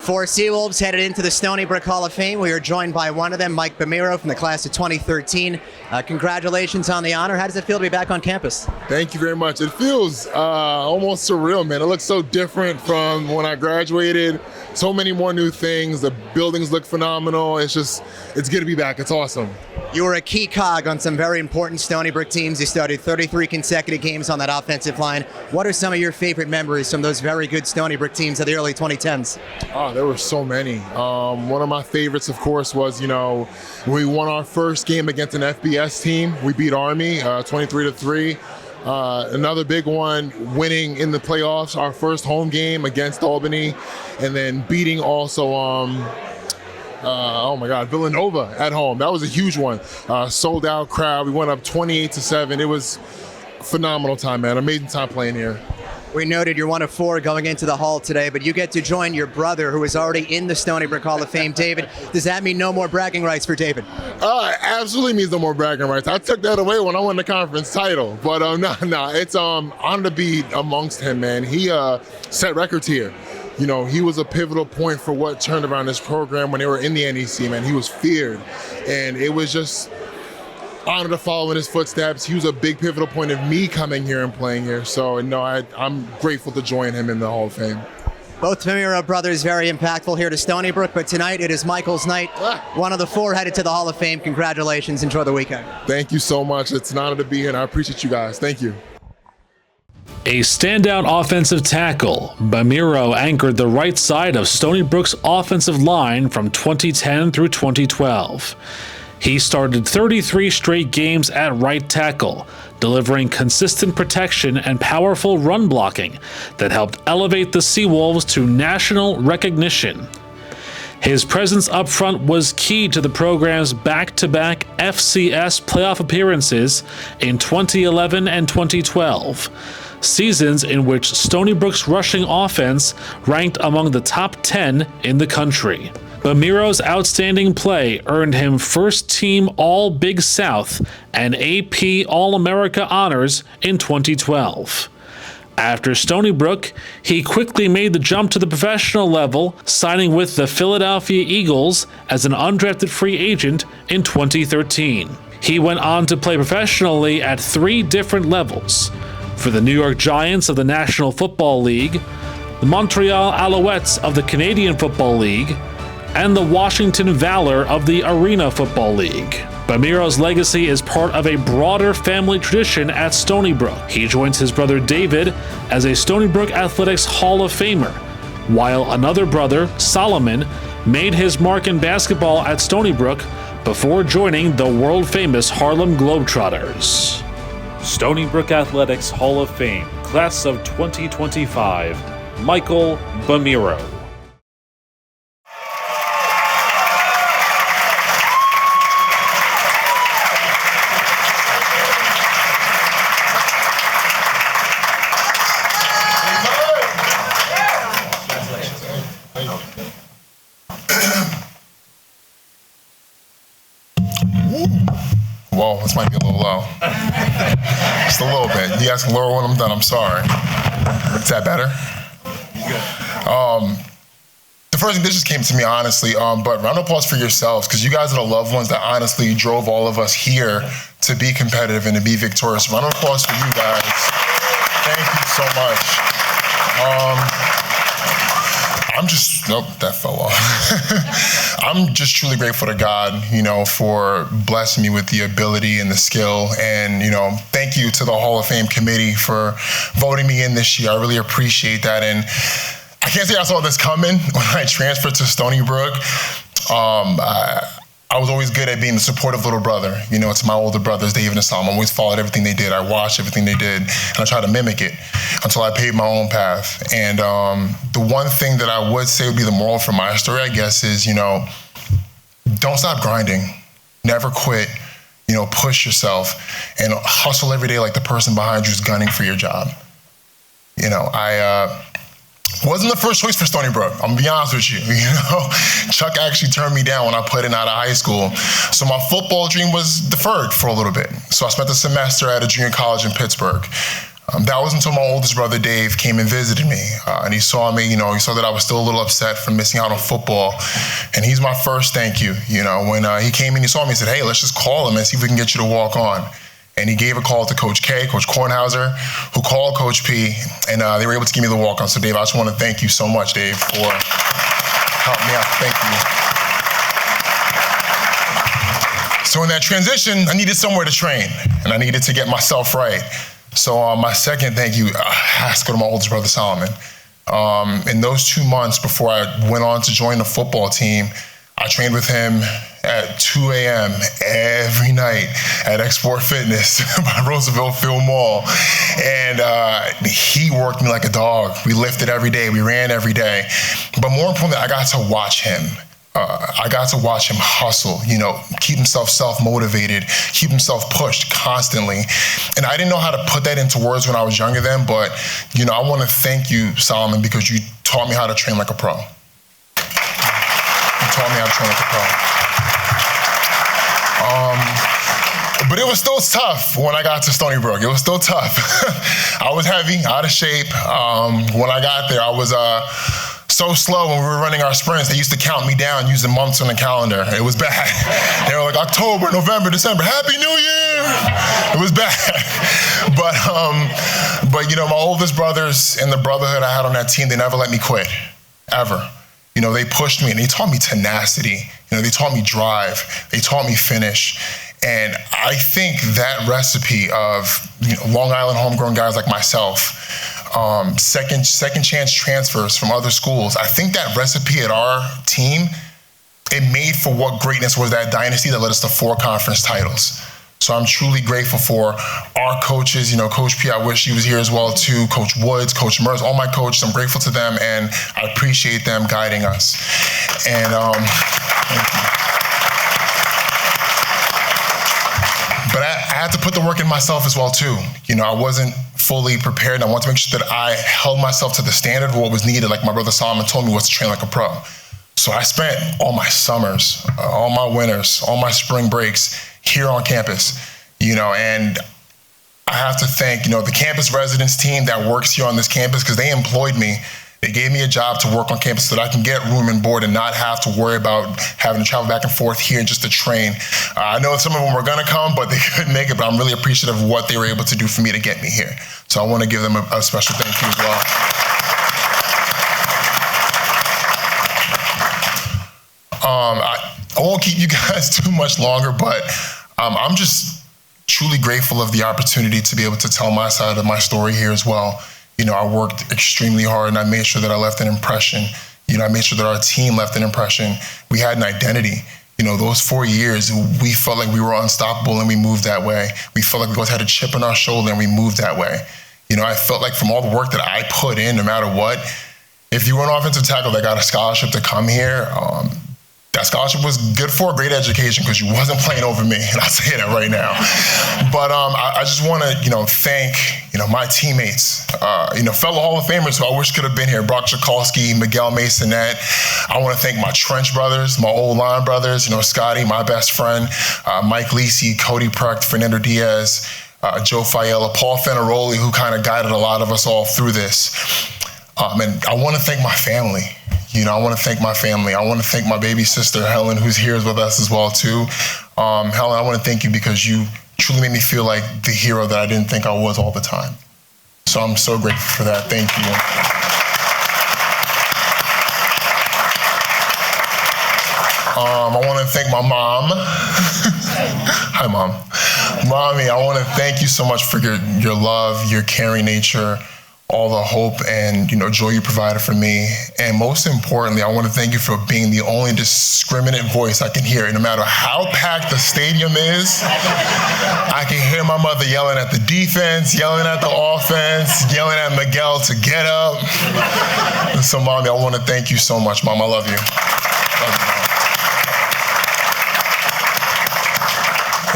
Four Seawolves headed into the Stony Brook Hall of Fame. We are joined by one of them, Mike Bamiro from the class of 2013. Congratulations on the honor. How does it feel to be back on campus? Thank you very much. It feels almost surreal, man. It looks so different from when I graduated. So many more new things. The buildings look phenomenal. It's good to be back. It's awesome. You were a key cog on some very important Stony Brook teams. You started 33 consecutive games on that offensive line. What are some of your favorite memories from those very good Stony Brook teams of the early 2010s? Oh, there were so many. One of my favorites, of course, was, when we won our first game against an FBS team. We beat Army 23-3. Another big one, winning in the playoffs, our first home game against Albany, and then beating also Villanova at home. That was a huge one. Sold out crowd. We went up 28-7. It was a phenomenal time, man. Amazing time playing here. We noted you're one of four going into the Hall today, but you get to join your brother who is already in the Stony Brook Hall of Fame. David, does that mean no more bragging rights for David? Absolutely means no more bragging rights. I took that away when I won the conference title, but it's honored to be amongst him, man. He set records here. He was a pivotal point for what turned around this program when they were in the NEC, man. He was feared, and it was just honor to follow in his footsteps. He was a big pivotal point of me coming here and playing here. So, I'm grateful to join him in the Hall of Fame. Both Bamiro brothers very impactful here to Stony Brook, but tonight it is Michael's night. One of the four headed to the Hall of Fame. Congratulations. Enjoy the weekend. Thank you so much. It's an honor to be here, and I appreciate you guys. Thank you. A standout offensive tackle, Bamiro anchored the right side of Stony Brook's offensive line from 2010 through 2012. He started 33 straight games at right tackle, delivering consistent protection and powerful run blocking that helped elevate the Seawolves to national recognition. His presence up front was key to the program's back-to-back FCS playoff appearances in 2011 and 2012, seasons in which Stony Brook's rushing offense ranked among the top 10 in the country. Bamiro's outstanding play earned him first-team All-Big South and AP All-America honors in 2012. After Stony Brook, he quickly made the jump to the professional level, signing with the Philadelphia Eagles as an undrafted free agent in 2013. He went on to play professionally at 3 different levels: for the New York Giants of the National Football League, the Montreal Alouettes of the Canadian Football League, and the Washington Valor of the Arena Football League. Bamiro's legacy is part of a broader family tradition at Stony Brook. He joins his brother David as a Stony Brook Athletics Hall of Famer, while another brother, Solomon, made his mark in basketball at Stony Brook before joining the world-famous Harlem Globetrotters. Stony Brook Athletics Hall of Fame, Class of 2025, Michael Bamiro. Whoa, this might be a little low. Just a little bit. You guys can lower when I'm done. I'm sorry. Is that better? The first thing, this just came to me honestly, but round of applause for yourselves, because you guys are the loved ones that honestly drove all of us here to be competitive and to be victorious. Round of applause for you guys. Thank you so much. Nope, that fell off. I'm just truly grateful to God, for blessing me with the ability and the skill. And, thank you to the Hall of Fame committee for voting me in this year. I really appreciate that. And I can't say I saw this coming when I transferred to Stony Brook. I was always good at being the supportive little brother. It's my older brothers, David and Solomon. I always followed everything they did. I watched everything they did, and I tried to mimic it until I paved my own path. And the one thing that I would say would be the moral for my story, I guess, is, don't stop grinding. Never quit. Push yourself and hustle every day like the person behind you is gunning for your job. I wasn't the first choice for Stony Brook. I'm gonna be honest with you. Chuck actually turned me down when I put in out of high school. So my football dream was deferred for a little bit. So I spent the semester at a junior college in Pittsburgh. That was until my oldest brother, Dave, came and visited me. And he saw me, he saw that I was still a little upset from missing out on football. And he's my first thank you. When he came in, he saw me and said, hey, let's just call him and see if we can get you to walk on. And he gave a call to Coach K, Coach Kornhauser, who called Coach P, and they were able to give me the walk on. So, Dave, I just want to thank you so much, Dave, for helping me out. Thank you. So in that transition, I needed somewhere to train, and I needed to get myself right. So my second thank you has to go to my oldest brother, Solomon. In those 2 months before I went on to join the football team, I trained with him at 2 a.m. every night at Export Fitness by Roosevelt Field Mall. And he worked me like a dog. We lifted every day, we ran every day. But more importantly, I got to watch him. I got to watch him hustle, keep himself self-motivated, keep himself pushed constantly. And I didn't know how to put that into words when I was younger then, but, I want to thank you, Solomon, because you taught me how to train like a pro. You taught me how to train like a pro. But it was still tough when I got to Stony Brook. It was still tough. I was heavy, out of shape. When I got there, I was so slow when we were running our sprints. They used to count me down using months on the calendar. It was bad. They were like October, November, December, Happy New Year. It was bad. But my oldest brothers and the brotherhood I had on that team, they never let me quit, ever. They pushed me and they taught me tenacity. They taught me drive. They taught me finish. And I think that recipe of Long Island homegrown guys like myself, second chance transfers from other schools, I think that recipe at our team, it made for what greatness was, that dynasty that led us to 4 conference titles. So I'm truly grateful for our coaches, Coach P, I wish he was here as well too, Coach Woods, Coach Mers, all my coaches, I'm grateful to them and I appreciate them guiding us. And thank you. But I had to put the work in myself as well too. I wasn't fully prepared, and I wanted to make sure that I held myself to the standard of what was needed, like my brother Solomon told me, was to train like a pro. So I spent all my summers, all my winters, all my spring breaks here on campus, and I have to thank, the campus residence team that works here on this campus, because they employed me. They gave me a job to work on campus so that I can get room and board and not have to worry about having to travel back and forth here just to train. I know some of them were gonna come, but they couldn't make it, but I'm really appreciative of what they were able to do for me to get me here. So I wanna give them a special thank you as well. I won't keep you guys too much longer, but I'm just truly grateful of the opportunity to be able to tell my side of my story here as well. I worked extremely hard and I made sure that I left an impression. I made sure that our team left an impression. We had an identity. Those 4 years, we felt like we were unstoppable and we moved that way. We felt like we always had a chip on our shoulder and we moved that way. I felt like from all the work that I put in, no matter what, if you were an offensive tackle that got a scholarship to come here, that scholarship was good for a great education because you wasn't playing over me, and I'll say that right now. But I just want to, thank, my teammates, fellow Hall of Famers who I wish could have been here, Brock Jakalski, Miguel Masonette. I want to thank my trench brothers, my old line brothers, Scotty, my best friend, Mike Lisi, Cody Precht, Fernando Diaz, Joe Fiella, Paul Fenaroli, who kind of guided a lot of us all through this. And I want to thank my family. I want to thank my family. I want to thank my baby sister, Helen, who's here with us as well, too. Helen, I want to thank you because you truly made me feel like the hero that I didn't think I was all the time. So I'm so grateful for that. Thank you. I want to thank my mom. Hi, Mom. Mommy, I want to thank you so much for your love, your caring nature, all the hope and joy you provided for me. And most importantly, I want to thank you for being the only discriminate voice I can hear. No matter how packed the stadium is, I can hear my mother yelling at the defense, yelling at the offense, yelling at Miguel to get up. And so, Mommy, I want to thank you so much, Mom. I love you. Love you, Mom.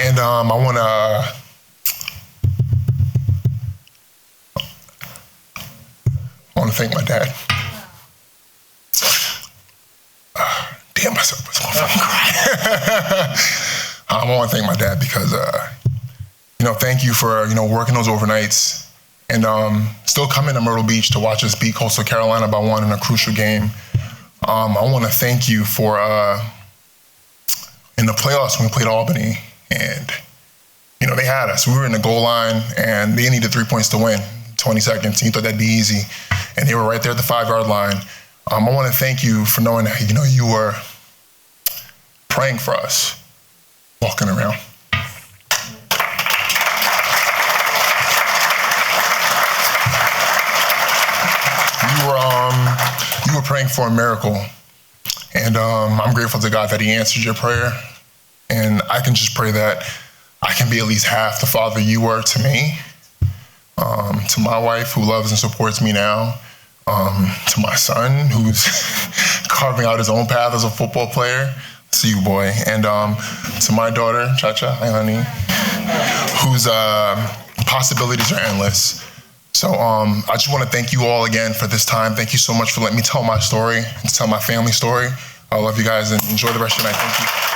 And I want to thank my dad. Damn, myself was going to fucking cry. I want to thank my dad because, thank you for, working those overnights and still coming to Myrtle Beach to watch us beat Coastal Carolina by 1 in a crucial game. I want to thank you for in the playoffs when we played Albany, and they had us. We were in the goal line, and they needed 3 points to win. 20 seconds. And you thought that'd be easy, and they were right there at the 5-yard line. I want to thank you for knowing that you were praying for us, walking around. You were praying for a miracle, and I'm grateful to God that He answered your prayer. And I can just pray that I can be at least half the father you were to me, to my wife who loves and supports me now, to my son who's carving out his own path as a football player. See you, boy. And to my daughter, Cha-Cha, hi, honey, whose possibilities are endless. So I just want to thank you all again for this time. Thank you so much for letting me tell my story and tell my family story. I love you guys and enjoy the rest of your night. Thank you.